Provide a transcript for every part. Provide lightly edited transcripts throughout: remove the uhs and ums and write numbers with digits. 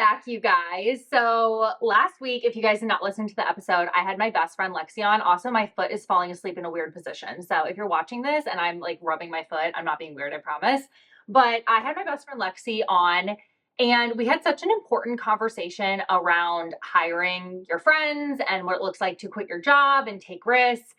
back, you guys. So last week, if you guys did not listen to the episode, I had my best friend Lexi on. Also, my foot is falling asleep in a weird position. So if you're watching this and I'm like rubbing my foot, I'm not being weird, I promise. But I had my best friend Lexi on, and we had such an important conversation around hiring your friends and what it looks like to quit your job and take risks.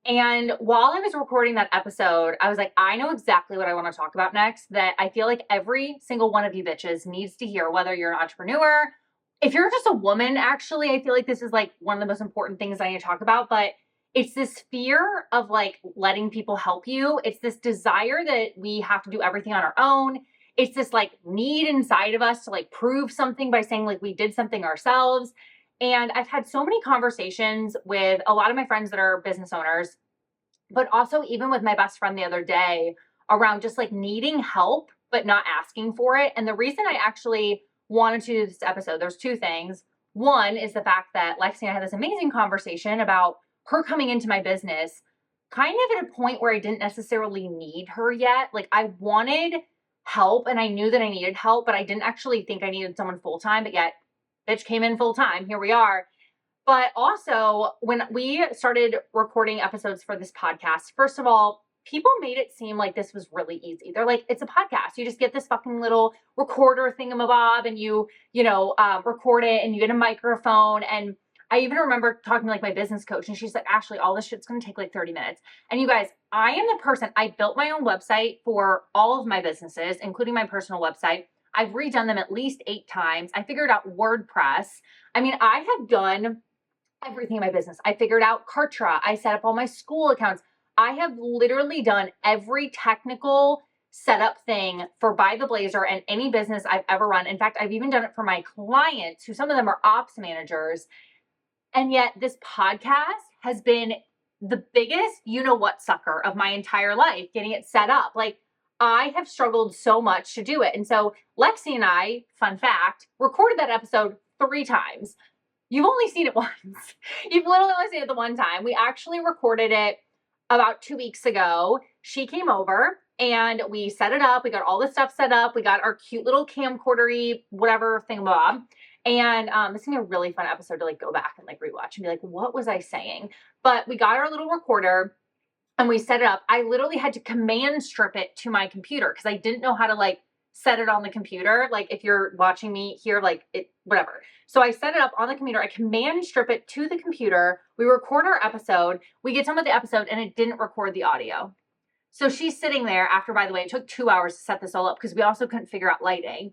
And while I was recording that episode, I was like, I know exactly what I want to talk about next, that I feel like every single one of you bitches needs to hear, whether you're an entrepreneur. If you're just a woman, actually, I feel like this is like one of the most important things I need to talk about, but it's this fear of like letting people help you. It's this desire that we have to do everything on our own. It's this like need inside of us to like prove something by saying like we did something ourselves. And I've had so many conversations with a lot of my friends that are business owners, but also even with my best friend the other day around just like needing help, but not asking for it. And the reason I actually wanted to do this episode, there's two things. One is the fact that Lexi and I had this amazing conversation about her coming into my business kind of at a point where I didn't necessarily need her yet. Like I wanted help and I knew that I needed help, but I didn't actually think I needed someone full-time, but yet bitch came in full time. Here we are. But also, when we started recording episodes for this podcast, first of all, people made it seem like this was really easy. They're like, it's a podcast. You just get this fucking little recorder thingamabob and you record it and you get a microphone. And I even remember talking to like my business coach and she's like, Ashley, all this shit's going to take like 30 minutes. And you guys, I am the person, I built my own website for all of my businesses, including my personal website. I've redone them at least 8 times. I figured out WordPress. I mean, I have done everything in my business. I figured out Kartra. I set up all my school accounts. I have literally done every technical setup thing for By the Blazer and any business I've ever run. In fact, I've even done it for my clients, who some of them are ops managers. And yet this podcast has been the biggest you-know-what sucker of my entire life, getting it set up. Like, I have struggled so much to do it. And so Lexi and I, fun fact, recorded that episode 3 times. You've only seen it once. You've literally only seen it the one time. We actually recorded it about 2 weeks ago. She came over and we set it up. We got all the stuff set up. We got our cute little camcorder-y whatever thingamabob. And it's gonna be a really fun episode to like go back and like rewatch and be like, what was I saying? But we got our little recorder and we set it up. I literally had to command strip it to my computer because I didn't know how to like set it on the computer. Like if you're watching me here, like it, whatever. So I set it up on the computer. I command strip it to the computer. We record our episode. We get done with the episode and it didn't record the audio. So she's sitting there after, by the way, it took 2 hours to set this all up because we also couldn't figure out lighting.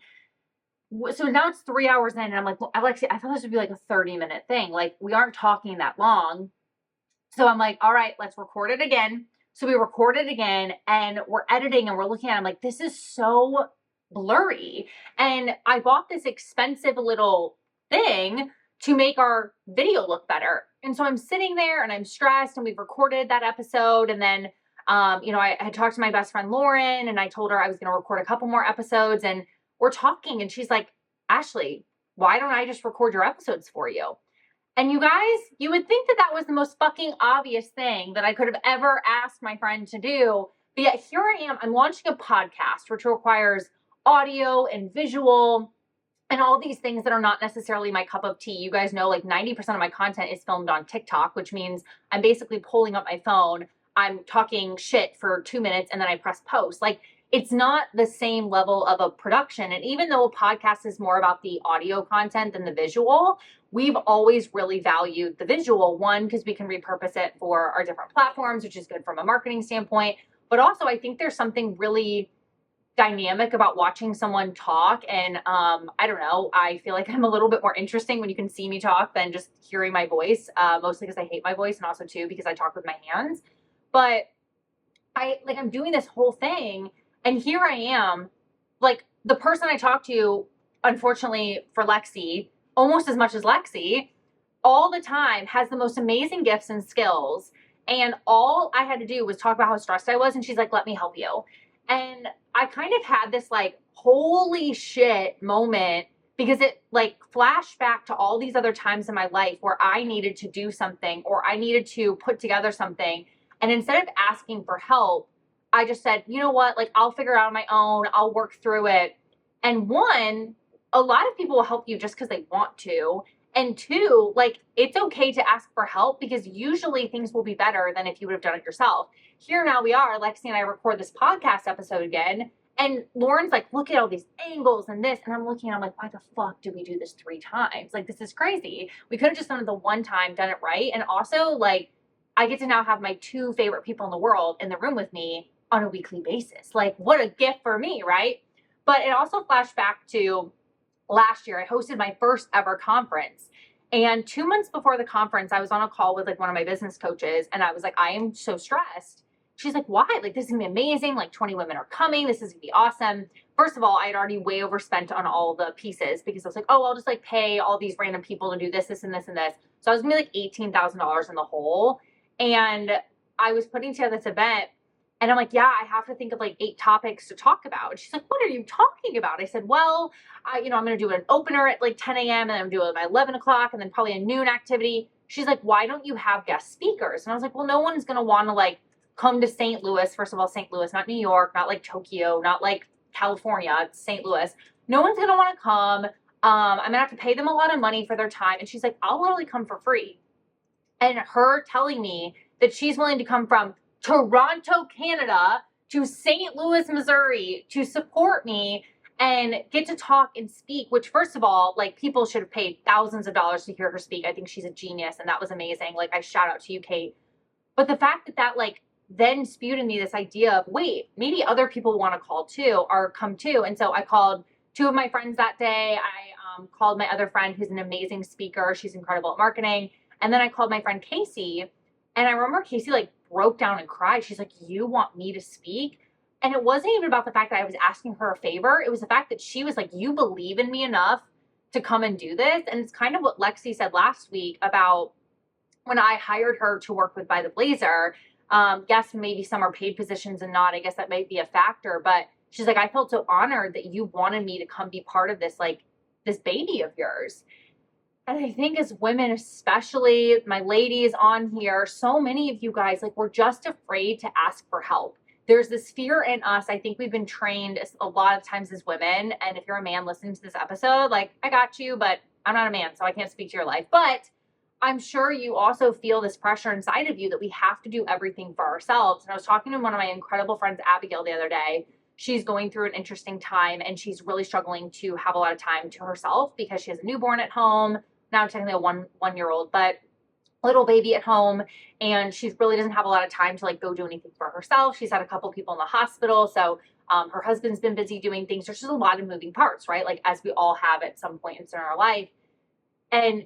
So now it's 3 hours in and I'm like, well, Alexia, I thought this would be like a 30-minute thing. Like we aren't talking that long. So I'm like, all right, let's record it again. So we record it again and we're editing and we're looking at it. I'm like, this is so blurry. And I bought this expensive little thing to make our video look better. And so I'm sitting there and I'm stressed and we've recorded that episode. And then, I had talked to my best friend, Lauren, and I told her I was going to record a couple more episodes and we're talking. And she's like, Ashley, why don't I just record your episodes for you? And you guys, you would think that that was the most fucking obvious thing that I could have ever asked my friend to do. But yet here I am, I'm launching a podcast, which requires audio and visual and all these things that are not necessarily my cup of tea. You guys know like 90% of my content is filmed on TikTok, which means I'm basically pulling up my phone. I'm talking shit for 2 minutes and then I press post. Like it's not the same level of a production. And even though a podcast is more about the audio content than the visual, we've always really valued the visual. One, because we can repurpose it for our different platforms, which is good from a marketing standpoint. But also I think there's something really dynamic about watching someone talk. And I don't know, I feel like I'm a little bit more interesting when you can see me talk than just hearing my voice, mostly because I hate my voice and also too because I talk with my hands. But I'm doing this whole thing and here I am, like the person I talk to, unfortunately for Lexi, almost as much as Lexi, all the time has the most amazing gifts and skills. And all I had to do was talk about how stressed I was. And she's like, let me help you. And I kind of had this like, holy shit moment because it like flashed back to all these other times in my life where I needed to do something or I needed to put together something. And instead of asking for help, I just said, you know what, like I'll figure it out on my own. I'll work through it. And one, a lot of people will help you just because they want to. And two, like, it's okay to ask for help because usually things will be better than if you would have done it yourself. Here now we are, Lexi and I record this podcast episode again, and Lauren's like, look at all these angles and this. And I'm looking and I'm like, why the fuck did we do this 3 times? Like, this is crazy. We could have just done it the one time, done it right. And also, like, I get to now have my 2 favorite people in the world in the room with me on a weekly basis. Like, what a gift for me, right? But it also flashed back to last year. I hosted my first ever conference. And 2 months before the conference, I was on a call with like one of my business coaches, and I was like, I am so stressed. She's like, why? Like, this is gonna be amazing. Like, 20 women are coming. This is gonna be awesome. First of all, I had already way overspent on all the pieces because I was like, oh, I'll just like pay all these random people to do this, this, and this, and this. So I was gonna be like $18,000 in the hole. And I was putting together this event, and I'm like, yeah, I have to think of like 8 topics to talk about. And she's like, what are you talking about? I said, well, I'm going to do an opener at like 10 a.m. and then I'm doing my 11 o'clock and then probably a noon activity. She's like, why don't you have guest speakers? And I was like, well, no one's going to want to like come to St. Louis. First of all, St. Louis, not New York, not like Tokyo, not like California, it's St. Louis. No one's going to want to come. I'm going to have to pay them a lot of money for their time. And she's like, I'll literally come for free. And her telling me that she's willing to come from Toronto, Canada to St. Louis, Missouri to support me and get to talk and speak, which first of all, like, people should have paid thousands of dollars to hear her speak. I think she's a genius and that was amazing. Like, I shout out to you, Kate. But the fact that like then spewed in me this idea of, wait, maybe other people want to call too or come too. And so I called 2 of my friends that day. I called my other friend who's an amazing speaker. She's incredible at marketing. And then I called my friend Casey. And I remember Casey like broke down and cried. She's like, you want me to speak? And it wasn't even about the fact that I was asking her a favor. It was the fact that she was like, you believe in me enough to come and do this. And it's kind of what Lexi said last week about when I hired her to work with By the Blazer. Yes, maybe some are paid positions and not. I guess that might be a factor. But she's like, I felt so honored that you wanted me to come be part of this, like, this baby of yours. And I think as women, especially my ladies on here, so many of you guys, like, we're just afraid to ask for help. There's this fear in us. I think we've been trained a lot of times as women. And if you're a man listening to this episode, like, I got you, but I'm not a man, so I can't speak to your life. But I'm sure you also feel this pressure inside of you that we have to do everything for ourselves. And I was talking to one of my incredible friends, Abigail, the other day. She's going through an interesting time and she's really struggling to have a lot of time to herself because she has a newborn at home. Now technically a one-year-old, but little baby at home. And she really doesn't have a lot of time to like go do anything for herself. She's had a couple people in the hospital. So her husband's been busy doing things. There's just a lot of moving parts, right? Like, as we all have at some point in our life. And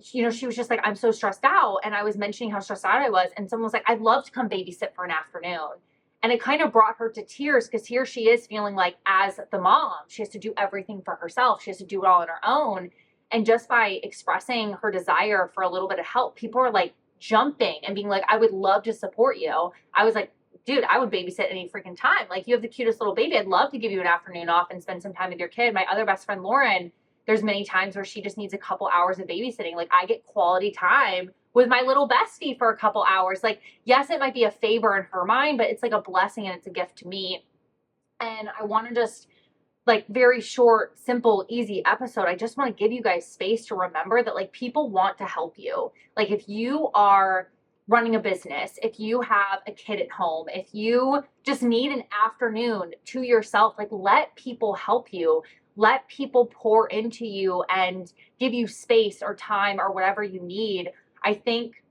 she was just like, I'm so stressed out. And I was mentioning how stressed out I was. And someone was like, I'd love to come babysit for an afternoon. And it kind of brought her to tears because here she is feeling like, as the mom, she has to do everything for herself. She has to do it all on her own. And just by expressing her desire for a little bit of help, people are like jumping and being like, I would love to support you. I was like, dude, I would babysit any freaking time. Like, you have the cutest little baby. I'd love to give you an afternoon off and spend some time with your kid. My other best friend, Lauren, there's many times where she just needs a couple hours of babysitting. Like, I get quality time with my little bestie for a couple hours. Like, yes, it might be a favor in her mind, but it's like a blessing and it's a gift to me. And I want to just, like, very short, simple, easy episode. I just want to give you guys space to remember that, like, people want to help you. Like, if you are running a business, if you have a kid at home, if you just need an afternoon to yourself, like, let people help you. Let people pour into you and give you space or time or whatever you need. I think,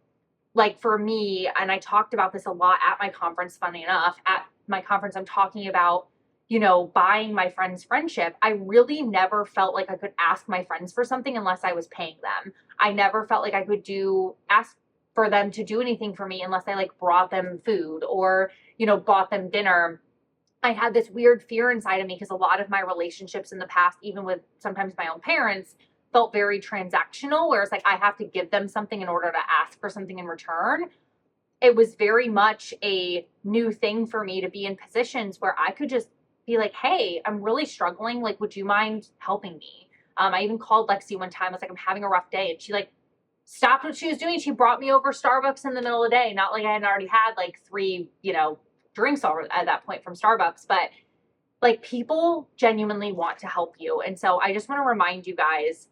like, for me, and I talked about this a lot at my conference, funny enough, at my conference, I'm talking about, buying my friends' friendship. I really never felt like I could ask my friends for something unless I was paying them. I never felt like I could ask for them to do anything for me unless I like brought them food or, bought them dinner. I had this weird fear inside of me because a lot of my relationships in the past, even with sometimes my own parents, felt very transactional, where it's like I have to give them something in order to ask for something in return. It was very much a new thing for me to be in positions where I could just be like, hey, I'm really struggling. Like, would you mind helping me? I even called Lexi one time. I was like, I'm having a rough day. And she like stopped what she was doing. She brought me over Starbucks in the middle of the day. Not like I had already had like 3, drinks at that point from Starbucks, but Like, people genuinely want to help you. And so I just want to remind you guys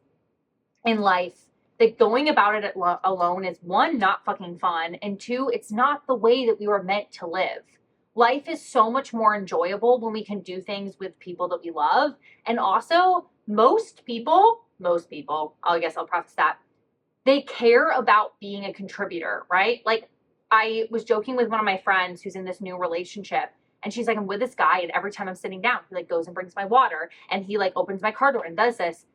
in life that going about it alone is, one, not fucking fun, and two, it's not the way that we were meant to live. Life is so much more enjoyable when we can do things with people that we love. And also, most people, I guess I'll preface that, they care about being a contributor, right? Like, I was joking with one of my friends who's in this new relationship, and she's like, I'm with this guy, and every time I'm sitting down, he like goes and brings my water, and he like opens my car door and does this.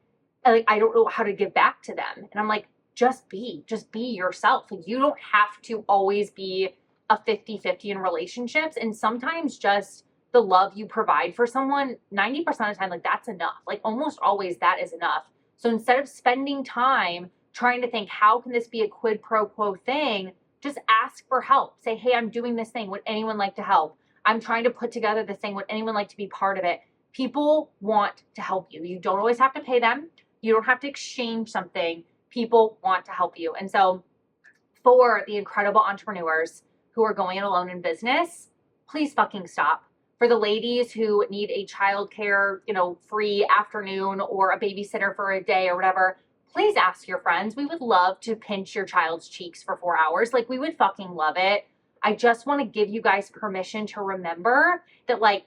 And like, I don't know how to give back to them. And I'm like, just be yourself. Like, you don't have to always be a 50-50 in relationships. And sometimes just the love you provide for someone, 90% of the time, like, that's enough. Like, almost always that is enough. So instead of spending time trying to think, how can this be a quid pro quo thing? Just ask for help. Say, hey, I'm doing this thing. Would anyone like to help? I'm trying to put together this thing. Would anyone like to be part of it? People want to help you. You don't always have to pay them. You don't have to exchange something. People want to help you. And so for the incredible entrepreneurs who are going it alone in business, please fucking stop. For the ladies who need a childcare, free afternoon or a babysitter for a day or whatever, please ask your friends. We would love to pinch your child's cheeks for 4 hours. Like, we would fucking love it. I just want to give you guys permission to remember that, like,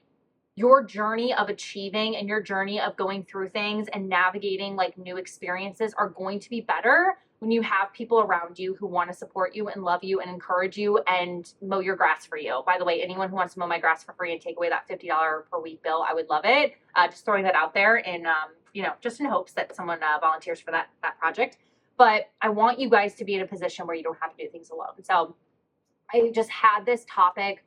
your journey of achieving and your journey of going through things and navigating like new experiences are going to be better when you have people around you who want to support you and love you and encourage you and mow your grass for you. By the way, anyone who wants to mow my grass for free and take away that $50 per week bill, I would love it. Just throwing that out there in, just in hopes that someone volunteers for that project. But I want you guys to be in a position where you don't have to do things alone. So I just had this topic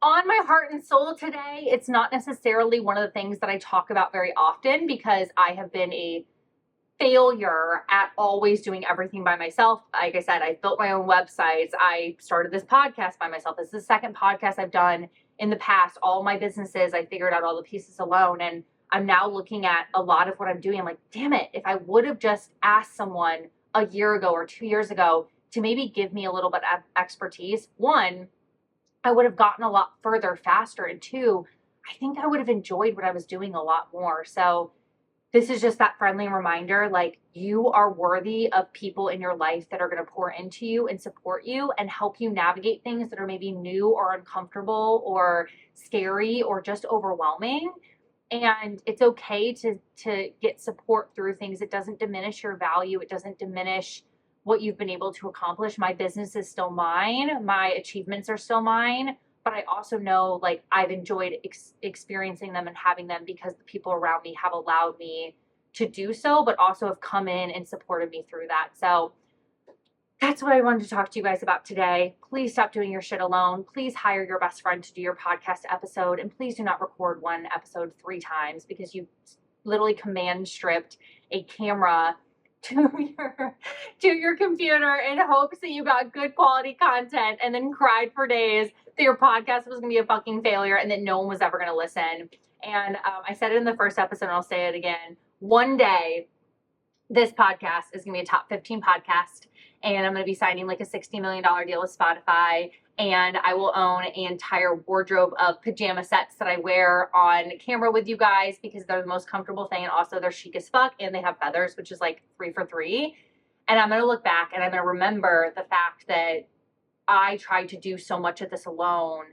on my heart and soul today. It's not necessarily one of the things that I talk about very often because I have been a failure at always doing everything by myself. Like I said, I built my own websites. I started this podcast by myself. This is the second podcast I've done in the past. All my businesses, I figured out all the pieces alone. And I'm now looking at a lot of what I'm doing. I'm like, damn it, if I would have just asked someone a year ago or 2 years ago to maybe give me a little bit of expertise, one, I would have gotten a lot further faster. And two, I think I would have enjoyed what I was doing a lot more. So this is just that friendly reminder, like, you are worthy of people in your life that are going to pour into you and support you and help you navigate things that are maybe new or uncomfortable or scary or just overwhelming. And it's okay to get support through things. It doesn't diminish your value. It doesn't diminish what you've been able to accomplish. My business is still mine. My achievements are still mine. But I also know, like, I've enjoyed experiencing them and having them because the people around me have allowed me to do so, but also have come in and supported me through that. So that's what I wanted to talk to you guys about today. Please stop doing your shit alone. Please hire your best friend to do your podcast episode. And please do not record one episode 3 times because you literally command stripped a camera to your computer in hopes that you got good quality content and then cried for days that your podcast was going to be a fucking failure and that no one was ever going to listen. And I said it in the first episode and I'll say it again. One day, this podcast is going to be a top 15 podcast and I'm going to be signing like a $60 million deal with Spotify. And I will own an entire wardrobe of pajama sets that I wear on camera with you guys because they're the most comfortable thing. And also they're chic as fuck and they have feathers, which is like 3 for 3. And I'm going to look back and I'm going to remember the fact that I tried to do so much of this alone.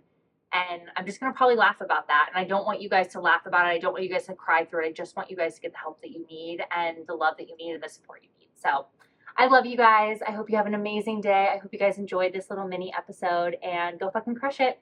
And I'm just going to probably laugh about that. And I don't want you guys to laugh about it. I don't want you guys to cry through it. I just want you guys to get the help that you need and the love that you need and the support you need. So I love you guys. I hope you have an amazing day. I hope you guys enjoyed this little mini episode and go fucking crush it.